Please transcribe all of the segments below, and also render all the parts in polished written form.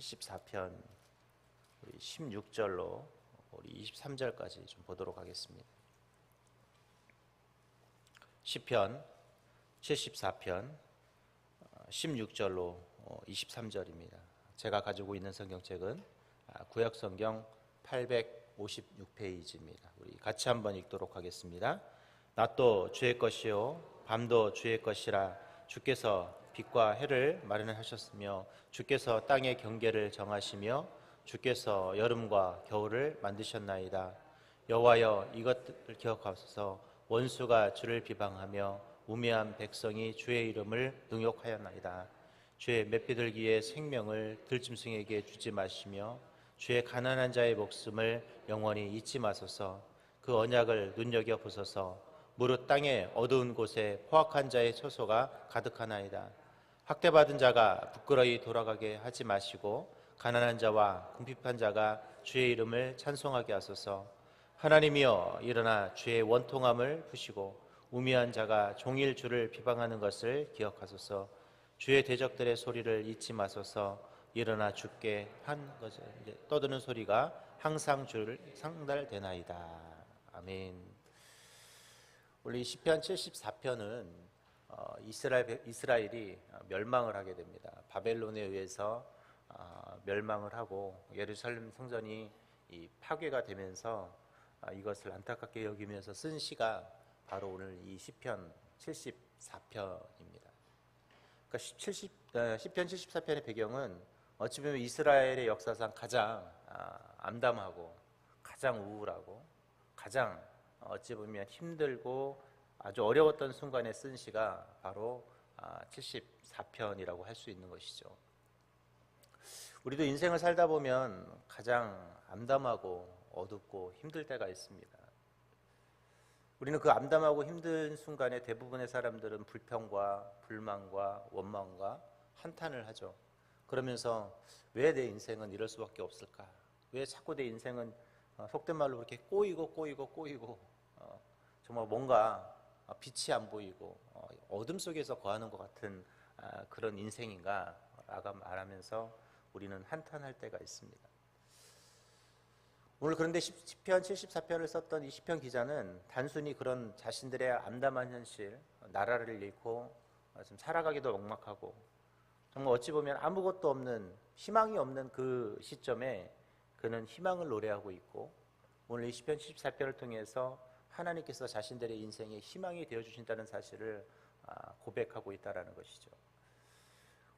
74편 우리 16절로 우리 23절까지 좀 보도록 하겠습니다. 시편 74편 16절로 23절입니다. 제가 가지고 있는 성경책은 구약성경 856페이지입니다. 우리 같이 한번 읽도록 하겠습니다. 낮도 주의 것이요 밤도 주의 것이라. 주께서 빛과 해를 마련하셨으며 주께서 땅의 경계를 정하시며 주께서 여름과 겨울을 만드셨나이다. 여호와여, 이것들을 기억하소서. 원수가 주를 비방하며 우매한 백성이 주의 이름을 능욕하였나이다. 주의 맷비둘기의 생명을 들짐승에게 주지 마시며 주의 가난한 자의 목숨을 영원히 잊지 마소서. 그 언약을 눈여겨보소서. 무릇 땅의 어두운 곳에 포악한 자의 처소가 가득하나이다. 학대받은 자가 부끄러이 돌아가게 하지 마시고 가난한 자와 궁핍한 자가 주의 이름을 찬송하게 하소서. 하나님이여, 일어나 주의 원통함을 푸시고 우매한 자가 종일 주를 비방하는 것을 기억하소서. 주의 대적들의 소리를 잊지 마소서. 일어나 주께 한 것을 떠드는 소리가 항상 주를 상달되나이다. 아멘. 우리 시편 74편은 이스라엘이 멸망을 하게 됩니다. 바벨론에 의해서 멸망을 하고 예루살렘 성전이 파괴가 되면서 이것을 안타깝게 여기면서 쓴 시가 바로 오늘 이 시편 74편입니다. 그러니까 시편 74편의 배경은 어찌 보면 이스라엘의 역사상 가장 암담하고 가장 우울하고 가장 어찌 보면 힘들고 아주 어려웠던 순간에 쓴 시가 바로 74편이라고 할 수 있는 것이죠. 우리도 인생을 살다 보면 가장 암담하고 어둡고 힘들 때가 있습니다. 우리는 그 암담하고 힘든 순간에 대부분의 사람들은 불평과 불만과 원망과 한탄을 하죠. 그러면서 왜 내 인생은 이럴 수밖에 없을까? 왜 자꾸 내 인생은 속된 말로 그렇게 꼬이고 정말 뭔가 빛이 안 보이고 어둠 속에서 거하는 것 같은 그런 인생인가 라고 말하면서 우리는 한탄할 때가 있습니다. 오늘 그런데 시편 74편을 썼던 이 시편 기자는 단순히 그런 자신들의 암담한 현실, 나라를 잃고 좀 살아가기도 막막하고 정말 어찌 보면 아무것도 없는, 희망이 없는 그 시점에 그는 희망을 노래하고 있고, 오늘 이 시편 74편을 통해서 하나님께서 자신들의 인생에 희망이 되어주신다는 사실을 고백하고 있다는 것이죠.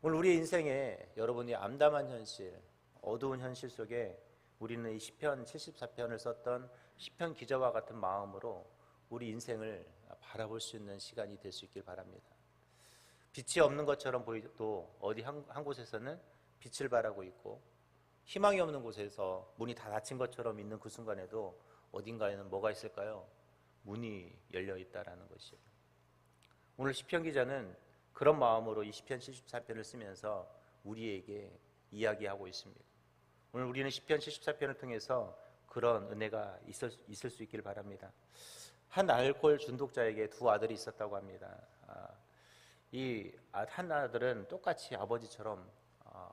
오늘 우리의 인생에 여러분이 암담한 현실, 어두운 현실 속에 우리는 이 시편 74편을 썼던 시편 기자와 같은 마음으로 우리 인생을 바라볼 수 있는 시간이 될 수 있길 바랍니다. 빛이 없는 것처럼 보이도 어디 한 곳에서는 빛을 바라고 있고, 희망이 없는 곳에서 문이 다 닫힌 것처럼 있는 그 순간에도 어딘가에는 뭐가 있을까요? 문이 열려 있다라는 것이에요. 오늘 시편 기자는 그런 마음으로 이 시편 74편을 쓰면서 우리에게 이야기하고 있습니다. 오늘 우리는 시편 74편을 통해서 그런 은혜가 있을 수 있길 바랍니다. 한 알코올 중독자에게 두 아들이 있었다고 합니다. 이 한 아들은 똑같이 아버지처럼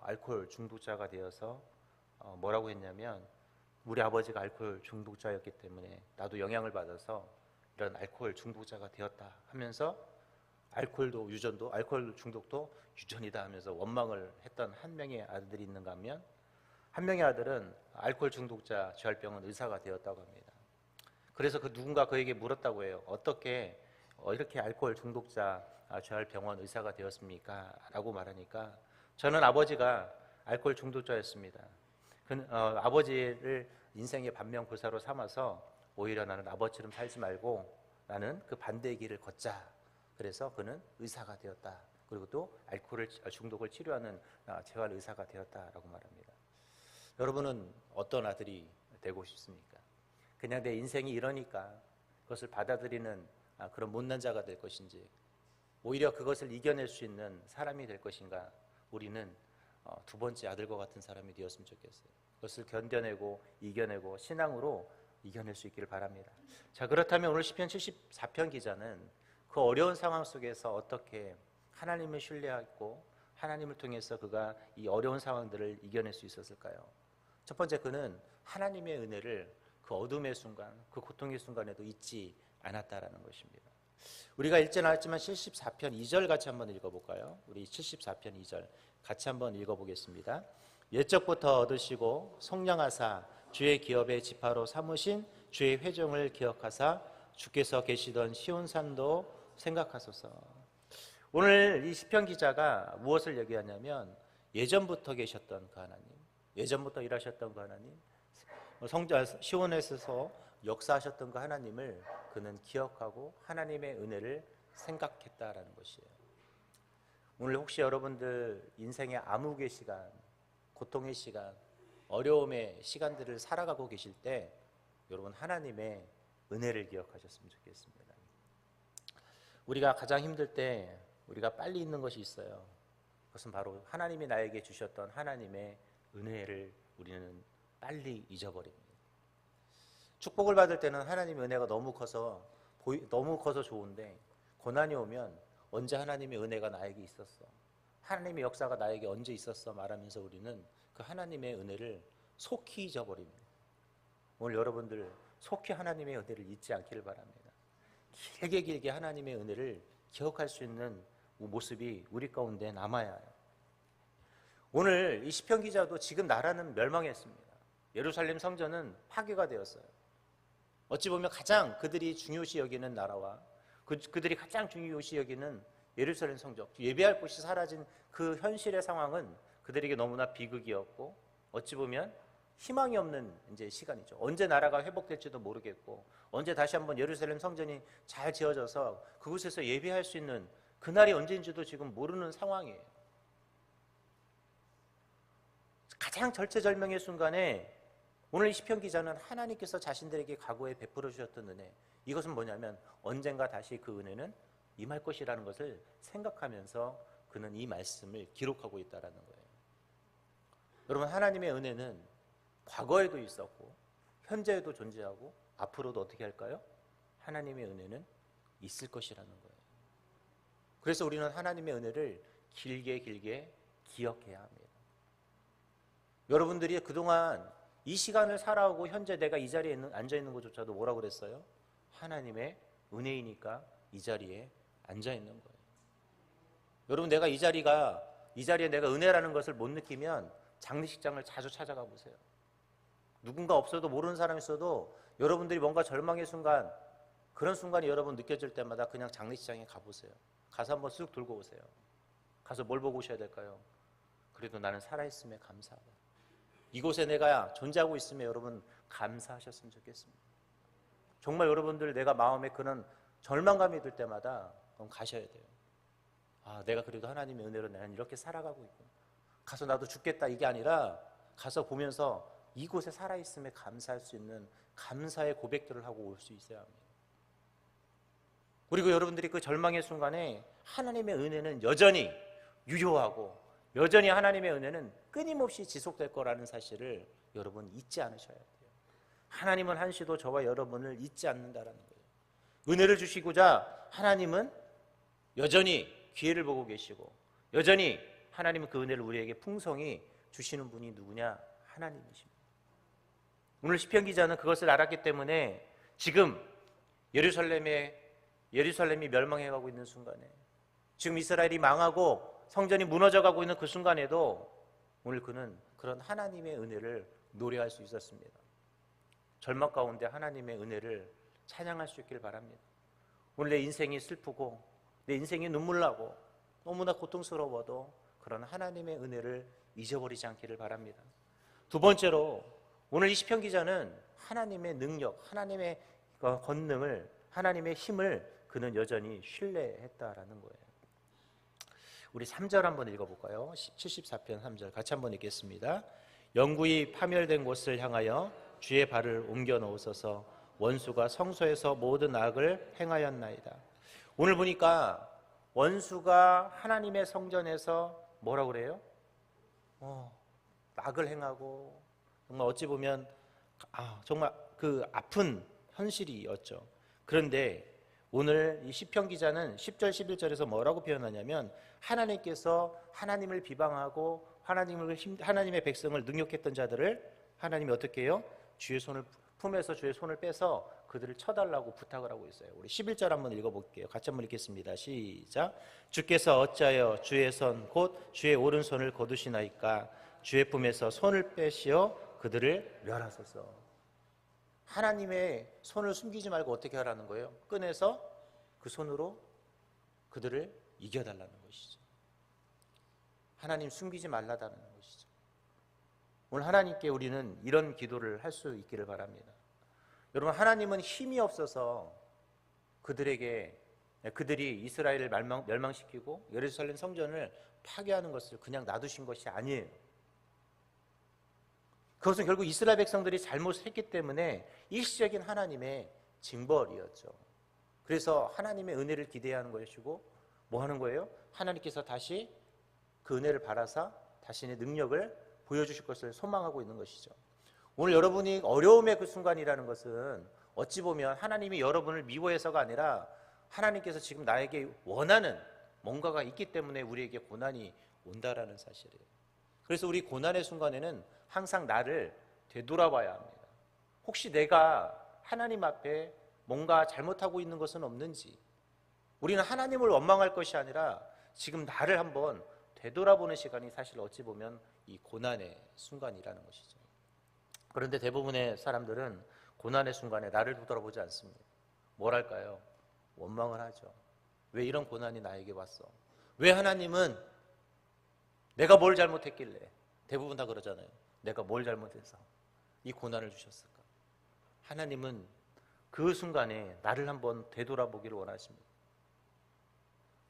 알코올 중독자가 되어서 뭐라고 했냐면, 우리 아버지가 알코올 중독자였기 때문에 나도 영향을 받아서 이런 알코올 중독자가 되었다 하면서 알코올 중독도 유전이다 하면서 원망을 했던 한 명의 아들들이 있는가 하면, 한 명의 아들은 알코올 중독자 재활병원 의사가 되었다고 합니다. 그래서 누군가 그에게 물었다고 해요. 어떻게 이렇게 알코올 중독자 재활병원 의사가 되었습니까? 라고 말하니까, 저는 아버지가 알코올 중독자였습니다. 아버지를 인생의 반면교사로 삼아서 오히려 나는 아버지처럼 살지 말고 나는 그 반대의 길을 걷자. 그래서 그는 의사가 되었다. 그리고 또 알코올 중독을 치료하는 재활 의사가 되었다라고 말합니다. 여러분은 어떤 아들이 되고 싶습니까? 그냥 내 인생이 이러니까 그것을 받아들이는 그런 못난 자가 될 것인지, 오히려 그것을 이겨낼 수 있는 사람이 될 것인가? 우리는 두 번째 아들과 같은 사람이 되었으면 좋겠어요. 그것을 견뎌내고 이겨내고 신앙으로 이겨낼 수 있기를 바랍니다. 자, 그렇다면 오늘 시편 74편 기자는 그 어려운 상황 속에서 어떻게 하나님을 신뢰하고 하나님을 통해서 그가 이 어려운 상황들을 이겨낼 수 있었을까요? 첫 번째, 그는 하나님의 은혜를 그 어둠의 순간, 그 고통의 순간에도 잊지 않았다라는 것입니다. 우리가 읽지 않았지만 74편 2절 같이 한번 읽어볼까요? 우리 74편 2절 같이 한번 읽어보겠습니다. 옛적부터 얻으시고 속량하사 주의 기업의 지파로 삼으신 주의 회종을 기억하사 주께서 계시던 시온산도 생각하소서. 오늘 이 시편 기자가 무엇을 얘기하냐면 예전부터 계셨던 그 하나님, 예전부터 일하셨던 그 하나님, 시온에서 역사하셨던 그 하나님을 그는 기억하고 하나님의 은혜를 생각했다라는 것이에요. 오늘 혹시 여러분들 인생의 암흑의 시간, 고통의 시간, 어려움의 시간들을 살아가고 계실 때 여러분 하나님의 은혜를 기억하셨으면 좋겠습니다. 우리가 가장 힘들 때 우리가 빨리 잊는 것이 있어요. 그것은 바로 하나님이 나에게 주셨던 하나님의 은혜를 우리는 빨리 잊어버립니다. 축복을 받을 때는 하나님의 은혜가 너무 커서 좋은데 고난이 오면 언제 하나님의 은혜가 나에게 있었어? 하나님의 역사가 나에게 언제 있었어? 말하면서 우리는 그 하나님의 은혜를 속히 잊어버립니다. 오늘 여러분들 속히 하나님의 은혜를 잊지 않기를 바랍니다. 길게 하나님의 은혜를 기억할 수 있는 모습이 우리 가운데 남아야 해요. 오늘 이 시편 기자도 지금 나라는 멸망했습니다. 예루살렘 성전은 파괴가 되었어요. 어찌 보면 가장 그들이 중요시 여기는 나라와 그들이 가장 중요시 여기는 예루살렘 성전, 예배할 곳이 사라진 그 현실의 상황은 그들에게 너무나 비극이었고 어찌 보면 희망이 없는 이제 시간이죠. 언제 나라가 회복될지도 모르겠고 언제 다시 한번 예루살렘 성전이 잘 지어져서 그곳에서 예배할 수 있는 그날이 언제인지도 지금 모르는 상황이에요. 가장 절체절명의 순간에 오늘 이 시편 기자는 하나님께서 자신들에게 과거에 베풀어 주셨던 은혜, 이것은 뭐냐면 언젠가 다시 그 은혜는 임할 것이라는 것을 생각하면서 그는 이 말씀을 기록하고 있다는 거예요. 여러분, 하나님의 은혜는 과거에도 있었고 현재에도 존재하고 앞으로도 어떻게 할까요? 하나님의 은혜는 있을 것이라는 거예요. 그래서 우리는 하나님의 은혜를 길게 기억해야 합니다. 여러분들이 그동안 이 시간을 살아오고 현재 내가 이 자리에 앉아있는 것조차도 뭐라고 그랬어요? 하나님의 은혜이니까 이 자리에 앉아있는 거예요. 여러분, 내가 이 자리에 내가 은혜라는 것을 못 느끼면 장례식장을 자주 찾아가 보세요. 누군가 없어도 모르는 사람이 있어도 여러분들이 뭔가 절망의 순간, 그런 순간이 여러분 느껴질 때마다 그냥 장례식장에 가보세요. 가서 한번 쓱 돌고 오세요. 가서 뭘 보고 오셔야 될까요? 그래도 나는 살아있음에 감사하다. 이곳에 내가 존재하고 있음에 여러분 감사하셨으면 좋겠습니다. 정말 여러분들 내가 마음에 그런 절망감이 들 때마다 그럼 가셔야 돼요. 아, 내가 그래도 하나님의 은혜로 나는 이렇게 살아가고 있구나. 가서 나도 죽겠다 이게 아니라 가서 보면서 이곳에 살아있음에 감사할 수 있는 감사의 고백들을 하고 올 수 있어야 합니다. 그리고 여러분들이 그 절망의 순간에 하나님의 은혜는 여전히 유효하고 여전히 하나님의 은혜는 끊임없이 지속될 거라는 사실을 여러분 잊지 않으셔야 돼요. 하나님은 한시도 저와 여러분을 잊지 않는다라는 거예요. 은혜를 주시고자 하나님은 여전히 기회를 보고 계시고 여전히 하나님은 그 은혜를 우리에게 풍성히 주시는 분이 누구냐? 하나님이십니다. 오늘 시편 기자는 그것을 알았기 때문에 지금 예루살렘이 멸망해가고 있는 순간에 지금 이스라엘이 망하고 성전이 무너져가고 있는 그 순간에도 오늘 그는 그런 하나님의 은혜를 노래할 수 있었습니다. 절망 가운데 하나님의 은혜를 찬양할 수 있길 바랍니다. 오늘 내 인생이 슬프고 내 인생이 눈물 나고 너무나 고통스러워도 그런 하나님의 은혜를 잊어버리지 않기를 바랍니다. 두 번째로 오늘 이 시편 기자는 하나님의 능력, 하나님의 권능을, 하나님의 힘을 그는 여전히 신뢰했다라는 거예요. 우리 3절 한번 읽어볼까요? 74편 3절 같이 한번 읽겠습니다. 영구히 파멸된 곳을 향하여 주의 발을 옮겨 놓으소서. 원수가 성소에서 모든 악을 행하였나이다. 오늘 보니까 원수가 하나님의 성전에서 뭐라고 그래요? 악을 행하고 정말 어찌 보면 정말 그 아픈 현실이었죠. 그런데 오늘 이 시편 기자는 10절 11절에서 뭐라고 표현하냐면 하나님께서 하나님을 비방하고 하나님의 백성을 능욕했던 자들을 하나님이 어떻게 해요? 주의 손을 품에서 주의 손을 빼서 그들을 쳐달라고 부탁을 하고 있어요. 우리 11절 한번 읽어볼게요. 같이 한번 읽겠습니다. 시작. 주께서 어찌하여 주의 손 곧 주의 오른손을 거두시나이까 주의 품에서 손을 빼시어 그들을 멸하소서. 하나님의 손을 숨기지 말고 어떻게 하라는 거예요? 꺼내서 그 손으로 그들을 이겨달라는 것이죠. 하나님 숨기지 말라다는 것이죠. 오늘 하나님께 우리는 이런 기도를 할 수 있기를 바랍니다. 여러분, 하나님은 힘이 없어서 그들이 이스라엘을 멸망시키고 예루살렘 성전을 파괴하는 것을 그냥 놔두신 것이 아니에요. 그것은 결국 이스라엘 백성들이 잘못했기 때문에 일시적인 하나님의 징벌이었죠. 그래서 하나님의 은혜를 기대하는 것이고 뭐 하는 거예요? 하나님께서 다시 그 은혜를 바라사 자신의 능력을 보여주실 것을 소망하고 있는 것이죠. 오늘 여러분이 어려움의 그 순간이라는 것은 어찌 보면 하나님이 여러분을 미워해서가 아니라 하나님께서 지금 나에게 원하는 뭔가가 있기 때문에 우리에게 고난이 온다라는 사실이에요. 그래서 우리 고난의 순간에는 항상 나를 되돌아봐야 합니다. 혹시 내가 하나님 앞에 뭔가 잘못하고 있는 것은 없는지, 우리는 하나님을 원망할 것이 아니라 지금 나를 한번 되돌아보는 시간이 사실 어찌 보면 이 고난의 순간이라는 것이죠. 그런데 대부분의 사람들은 고난의 순간에 나를 되돌아보지 않습니다. 뭘 할까요? 원망을 하죠. 왜 이런 고난이 나에게 왔어? 왜 하나님은 내가 뭘 잘못했길래? 대부분 다 그러잖아요. 내가 뭘 잘못해서 이 고난을 주셨을까? 하나님은 그 순간에 나를 한번 되돌아보기를 원하십니다.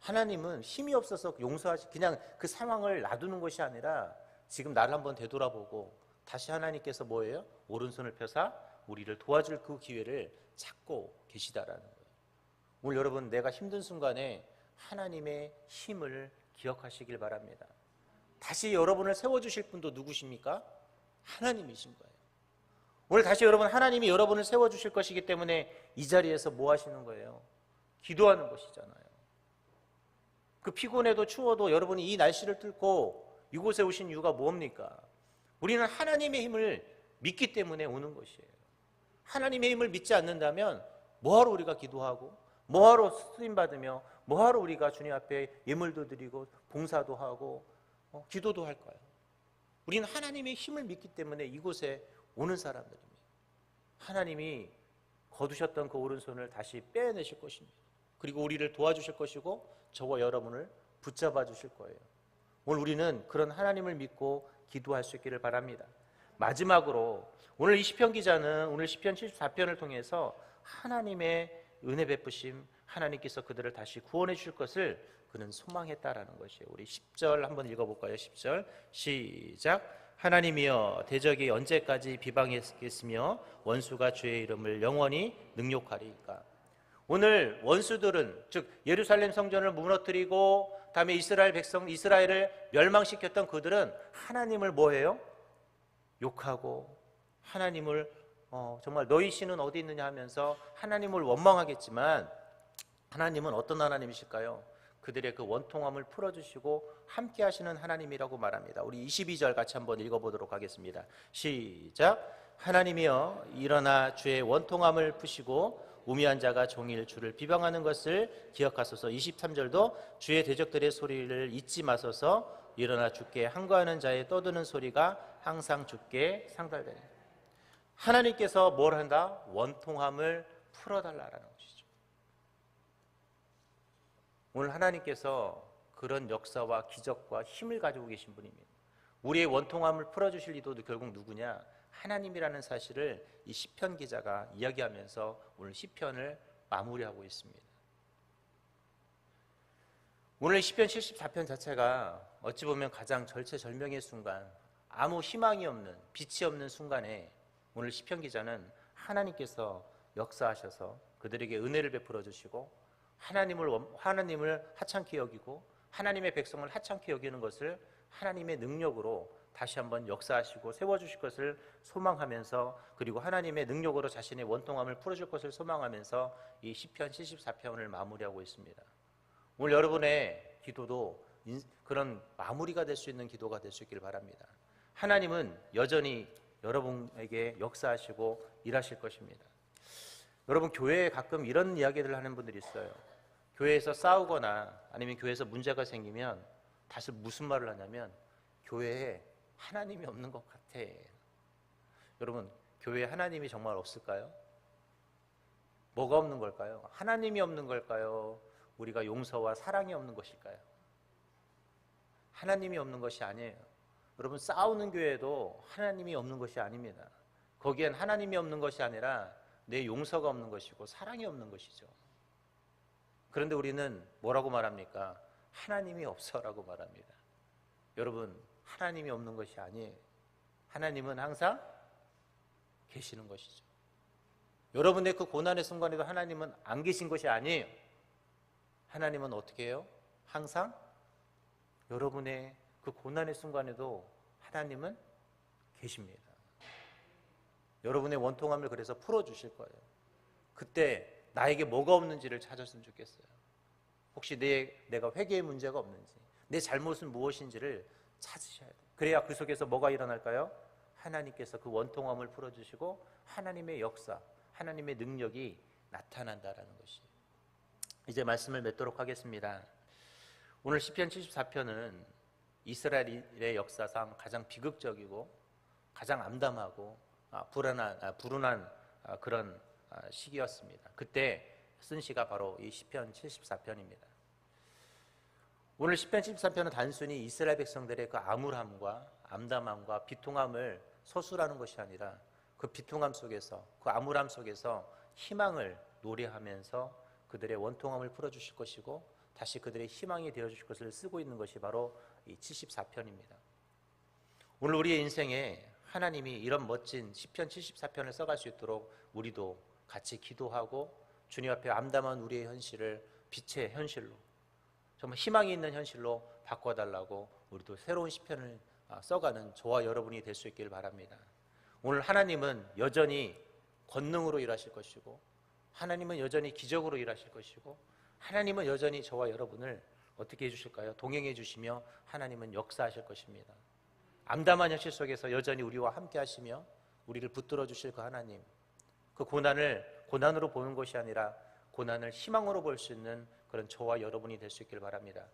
하나님은 힘이 없어서 그냥 그 상황을 놔두는 것이 아니라 지금 나를 한번 되돌아보고 다시 하나님께서 뭐예요? 오른손을 펴사 우리를 도와줄 그 기회를 찾고 계시다라는 거예요. 오늘 여러분, 내가 힘든 순간에 하나님의 힘을 기억하시길 바랍니다. 다시 여러분을 세워주실 분도 누구십니까? 하나님이신 거예요. 오늘 다시 여러분, 하나님이 여러분을 세워주실 것이기 때문에 이 자리에서 뭐 하시는 거예요? 기도하는 것이잖아요. 그 피곤해도 추워도 여러분이 이 날씨를 뚫고 이곳에 오신 이유가 뭡니까? 우리는 하나님의 힘을 믿기 때문에 오는 것이에요. 하나님의 힘을 믿지 않는다면 뭐하러 우리가 기도하고 뭐하러 쓰임받으며 뭐하러 우리가 주님 앞에 예물도 드리고 봉사도 하고 기도도 할까요? 우리는 하나님의 힘을 믿기 때문에 이곳에 오는 사람들입니다. 하나님이 거두셨던 그 오른손을 다시 빼내실 것입니다. 그리고 우리를 도와주실 것이고 저와 여러분을 붙잡아 주실 거예요. 오늘 우리는 그런 하나님을 믿고 기도할 수 있기를 바랍니다. 마지막으로 오늘 이 시편 기자는 오늘 시편 74편을 통해서 하나님의 은혜 베푸심, 하나님께서 그들을 다시 구원해 주실 것을 그는 소망했다라는 것이에요. 우리 10절 한번 읽어볼까요? 10절 시작. 하나님이여 대적이 언제까지 비방했겠으며 원수가 주의 이름을 영원히 능욕하리이까. 오늘 원수들은 즉 예루살렘 성전을 무너뜨리고 다음에 이스라엘을 멸망시켰던 그들은 하나님을 뭐해요? 욕하고 하나님을 정말 너희 신은 어디 있느냐 하면서 하나님을 원망하겠지만 하나님은 어떤 하나님이실까요? 그들의 그 원통함을 풀어주시고 함께 하시는 하나님이라고 말합니다. 우리 22절 같이 한번 읽어보도록 하겠습니다. 시작. 하나님이여 일어나 주의 원통함을 푸시고 우매한 자가 종일 주를 비방하는 것을 기억하소서. 23절도 주의 대적들의 소리를 잊지 마소서. 일어나 주께 항거하는 자의 떠드는 소리가 항상 주께 상달되니. 하나님께서 뭘 한다? 원통함을 풀어달라는 것이죠. 오늘 하나님께서 그런 역사와 기적과 힘을 가지고 계신 분입니다. 우리의 원통함을 풀어주실 이도 결국 누구냐? 하나님이라는 사실을 이 시편 기자가 이야기하면서 오늘 시편을 마무리하고 있습니다. 오늘 시편 74편 자체가 어찌 보면 가장 절체절명의 순간, 아무 희망이 없는, 빛이 없는 순간에 오늘 시편 기자는 하나님께서 역사하셔서 그들에게 은혜를 베풀어 주시고 하나님을 하찮게 여기고 하나님의 백성을 하찮게 여기는 것을 하나님의 능력으로 다시 한번 역사하시고 세워주실 것을 소망하면서, 그리고 하나님의 능력으로 자신의 원통함을 풀어줄 것을 소망하면서 이 시편 74편을 마무리하고 있습니다. 오늘 여러분의 기도도 그런 마무리가 될 수 있는 기도가 될 수 있기를 바랍니다. 하나님은 여전히 여러분에게 역사하시고 일하실 것입니다. 여러분, 교회에 가끔 이런 이야기를 하는 분들이 있어요. 교회에서 싸우거나 아니면 교회에서 문제가 생기면 다시 무슨 말을 하냐면, 교회에 하나님이 없는 것 같아. 여러분, 교회에 하나님이 정말 없을까요? 뭐가 없는 걸까요? 하나님이 없는 걸까요? 우리가 용서와 사랑이 없는 것일까요? 하나님이 없는 것이 아니에요. 여러분, 싸우는 교회도 하나님이 없는 것이 아닙니다. 거기엔 하나님이 없는 것이 아니라 내 용서가 없는 것이고 사랑이 없는 것이죠. 그런데 우리는 뭐라고 말합니까? 하나님이 없어라고 말합니다. 여러분, 하나님이 없는 것이 아니에요. 하나님은 항상 계시는 것이죠. 여러분의 그 고난의 순간에도 하나님은 안 계신 것이 아니에요. 하나님은 어떻게 해요? 항상 여러분의 그 고난의 순간에도 하나님은 계십니다. 여러분의 원통함을 그래서 풀어주실 거예요. 그때 나에게 뭐가 없는지를 찾았으면 좋겠어요. 혹시 내가 회개의 문제가 없는지, 내 잘못은 무엇인지를 찾으셔야 돼요. 그래야 그 속에서 뭐가 일어날까요? 하나님께서 그 원통함을 풀어주시고 하나님의 역사, 하나님의 능력이 나타난다라는 것이. 이제 말씀을 맺도록 하겠습니다. 오늘 시편 74편은 이스라엘의 역사상 가장 비극적이고 가장 암담하고 불운한 그런 시기였습니다. 그때 쓴 시가 바로 이 시편 74편입니다. 오늘 시편 74편은 단순히 이스라엘 백성들의 그 암울함과 암담함과 비통함을 서술하는 것이 아니라 그 비통함 속에서, 그 암울함 속에서 희망을 노래하면서 그들의 원통함을 풀어주실 것이고 다시 그들의 희망이 되어주실 것을 쓰고 있는 것이 바로 이 74편입니다. 오늘 우리의 인생에 하나님이 이런 멋진 시편 74편을 써갈 수 있도록 우리도 같이 기도하고 주님 앞에 암담한 우리의 현실을 빛의 현실로, 정말 희망이 있는 현실로 바꿔달라고 우리도 새로운 시편을 써가는 저와 여러분이 될 수 있기를 바랍니다. 오늘 하나님은 여전히 권능으로 일하실 것이고, 하나님은 여전히 기적으로 일하실 것이고, 하나님은 여전히 저와 여러분을 어떻게 해주실까요? 동행해 주시며 하나님은 역사하실 것입니다. 암담한 현실 속에서 여전히 우리와 함께 하시며 우리를 붙들어 주실 그 하나님, 그 고난을 고난으로 보는 것이 아니라 고난을 희망으로 볼 수 있는 그런 저와 여러분이 될 수 있기를 바랍니다.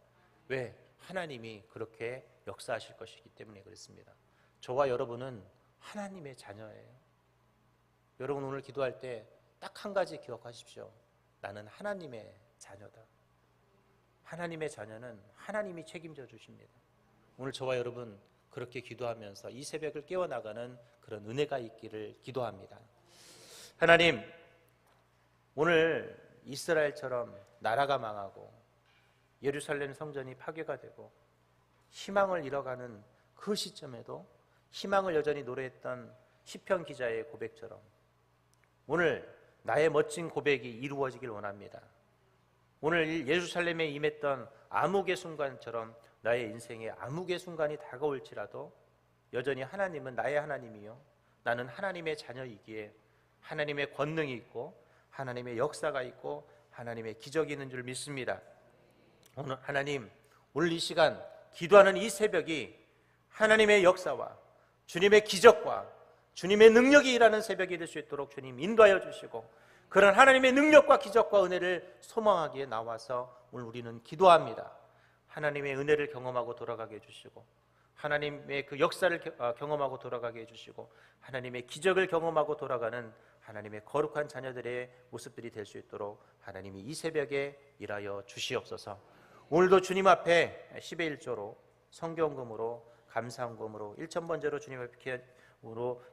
왜? 하나님이 그렇게 역사하실 것이기 때문에 그렇습니다. 저와 여러분은 하나님의 자녀예요. 여러분, 오늘 기도할 때 딱 한 가지 기억하십시오. 나는 하나님의 자녀다. 하나님의 자녀는 하나님이 책임져 주십니다. 오늘 저와 여러분 그렇게 기도하면서 이 새벽을 깨워나가는 그런 은혜가 있기를 기도합니다. 하나님, 오늘 이스라엘처럼 나라가 망하고 예루살렘 성전이 파괴가 되고 희망을 잃어가는 그 시점에도 희망을 여전히 노래했던 시편 기자의 고백처럼 오늘 나의 멋진 고백이 이루어지길 원합니다. 오늘 예루살렘에 임했던 암흑의 순간처럼 나의 인생에 암흑의 순간이 다가올지라도 여전히 하나님은 나의 하나님이요, 나는 하나님의 자녀이기에 하나님의 권능이 있고 하나님의 역사가 있고 하나님의 기적이 있는 줄 믿습니다. 오늘 하나님, 오늘 이 시간 기도하는 이 새벽이 하나님의 역사와 주님의 기적과 주님의 능력이 일하는 새벽이 될 수 있도록 주님 인도하여 주시고, 그런 하나님의 능력과 기적과 은혜를 소망하기에 나와서 오늘 우리는 기도합니다. 하나님의 은혜를 경험하고 돌아가게 해주시고, 하나님의 그 역사를 경험하고 돌아가게 해주시고, 하나님의 기적을 경험하고 돌아가는 하나님의 거룩한 자녀들의 모습들이 될 수 있도록 하나님이 이 새벽에 일하여 주시옵소서. 오늘도 주님 앞에 10의 1조로 성경금으로 감사헌금으로 1,000번제로 주님 앞에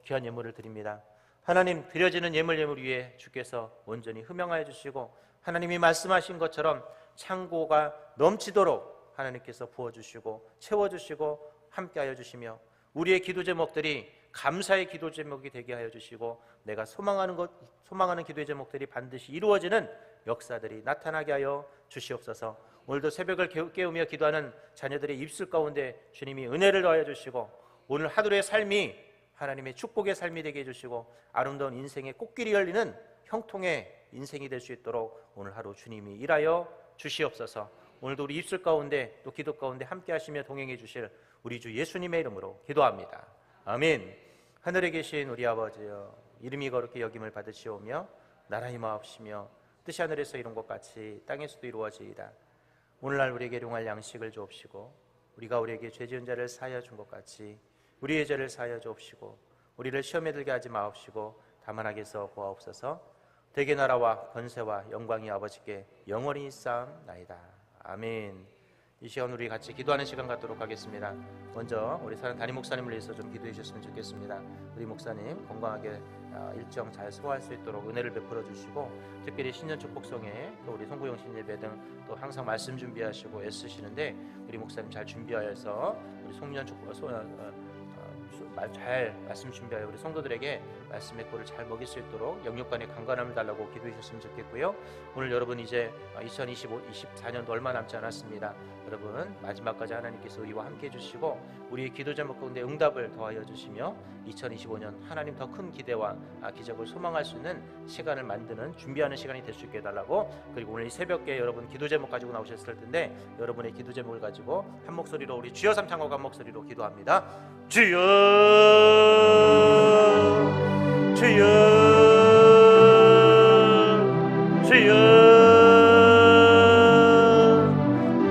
귀한 예물을 드립니다. 하나님, 드려지는 예물 위에 주께서 온전히 흠명하여 주시고 하나님이 말씀하신 것처럼 창고가 넘치도록 하나님께서 부어주시고 채워주시고 함께하여 주시며 우리의 기도 제목들이 감사의 기도 제목이 되게 하여 주시고 내가 소망하는 기도의 제목들이 반드시 이루어지는 역사들이 나타나게 하여 주시옵소서. 오늘도 새벽을 깨우며 기도하는 자녀들의 입술 가운데 주님이 은혜를 더하여 주시고 오늘 하루의 삶이 하나님의 축복의 삶이 되게 해주시고 아름다운 인생의 꽃길이 열리는 형통의 인생이 될 수 있도록 오늘 하루 주님이 일하여 주시옵소서. 오늘도 우리 입술 가운데 또 기도 가운데 함께 하시며 동행해 주실 우리 주 예수님의 이름으로 기도합니다. 아멘. 하늘에 계신 우리 아버지여, 이름이 거룩히 여김을 받으시오며 나라의 마옵시며 뜻이 하늘에서 이룬 것 같이 땅에서도 이루어지이다. 오늘날 우리에게 일용할 양식을 주옵시고 우리가 우리에게 죄 지은 자를 사하여 준 것 같이 우리의 죄를 사하여 주옵시고 우리를 시험에 들게 하지 마옵시고 다만 악에서 구하옵소서. 대개 나라와 권세와 영광이 아버지께 영원히 있사옵나이다. 아멘. 이 시간 우리 같이 기도하는 시간 갖도록 하겠습니다. 먼저 우리 사랑 담임 목사님을 위해서 좀 기도해 주셨으면 좋겠습니다. 우리 목사님 건강하게 일정 잘 소화할 수 있도록 은혜를 베풀어 주시고, 특별히 신년 축복성에 또 우리 송구영 신예배 등 또 항상 말씀 준비하시고 애쓰시는데 우리 목사님 잘 준비하여서 우리 송년 축복 잘 말씀 준비하여 우리 성도들에게 말씀의 꼴을 잘 먹일 수 있도록 영육간의 강건함을 달라고 기도해 주셨으면 좋겠고요. 오늘 여러분 이제 2024년도 얼마 남지 않았습니다. 여러분 마지막까지 하나님께서 우리와 함께 해주시고 우리의 기도 제목 가운데 응답을 더하여 주시며 2025년 하나님 더 큰 기대와 기적을 소망할 수 있는 시간을 만드는 준비하는 시간이 될 수 있게 해달라고, 그리고 오늘 이 새벽에 여러분 기도 제목 가지고 나오셨을 텐데 여러분의 기도 제목을 가지고 한 목소리로 우리 주여 삼창호가 한 목소리로 기도합니다. 주여 주여 주여.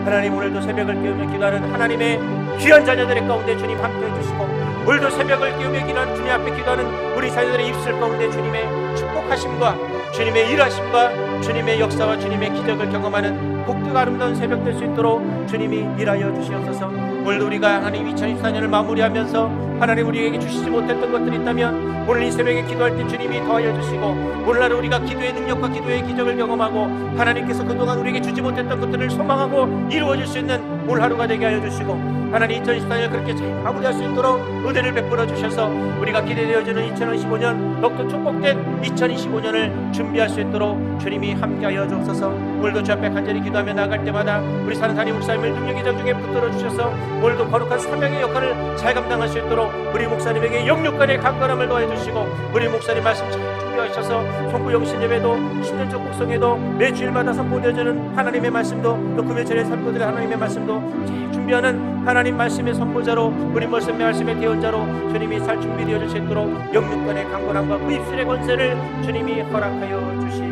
하나님, 오늘도 새벽을 깨우며 기도하는 하나님의 귀한 자녀들의 가운데 주님 함께 해주시고, 오늘도 새벽을 깨우며 기도하는 주님 앞에 기도하는 우리 자녀들의 입술 가운데 주님의 축복하심과 주님의 일하심과 주님의 역사와 주님의 기적을 경험하는 복되고 아름다운 새벽 될 수 있도록 주님이 일하여 주시옵소서. 오늘도 우리가 하나님 2024년을 마무리하면서 하나님 우리에게 주시지 못했던 것들이 있다면 오늘 이 새벽에 기도할 때 주님이 더하여 주시고, 오늘날 우리가 기도의 능력과 기도의 기적을 경험하고 하나님께서 그동안 우리에게 주지 못했던 것들을 소망하고 이루어질 수 있는 오늘 하루가 되게 하여 주시고, 하나님 2024년 그렇게 잘 마무리할 수 있도록 은혜를 베풀어 주셔서 우리가 기대되어지는 2025년 더욱더 축복된 2025년을 준비할 수 있도록 주님이 함께하여 주옵소서. 오늘도 주 앞에 간절히 기도하며 나아갈 때마다 우리 사는 담임 목사님을 능력의 장중에 붙들어 주셔서 오늘도 거룩한 사명의 역할을 잘 감당할 수 있도록 우리 목사님에게 영육간의 강건함을 더해 주시고, 우리 목사님 말씀 잘 준비하셔서 송구영 신예배도 신년적 곡성에도 매주일마다 선포되어지는 하나님의 말씀도 또 금요일에 선포되는 하나님의 말씀도 잘 준비하는 하나님 말씀의 선포자로 우리 말씀의 대언자로 주님이 잘 준비되어 주시도록 영육간의 강건함과 그 입술의 권세를 주님이 허락하여 주시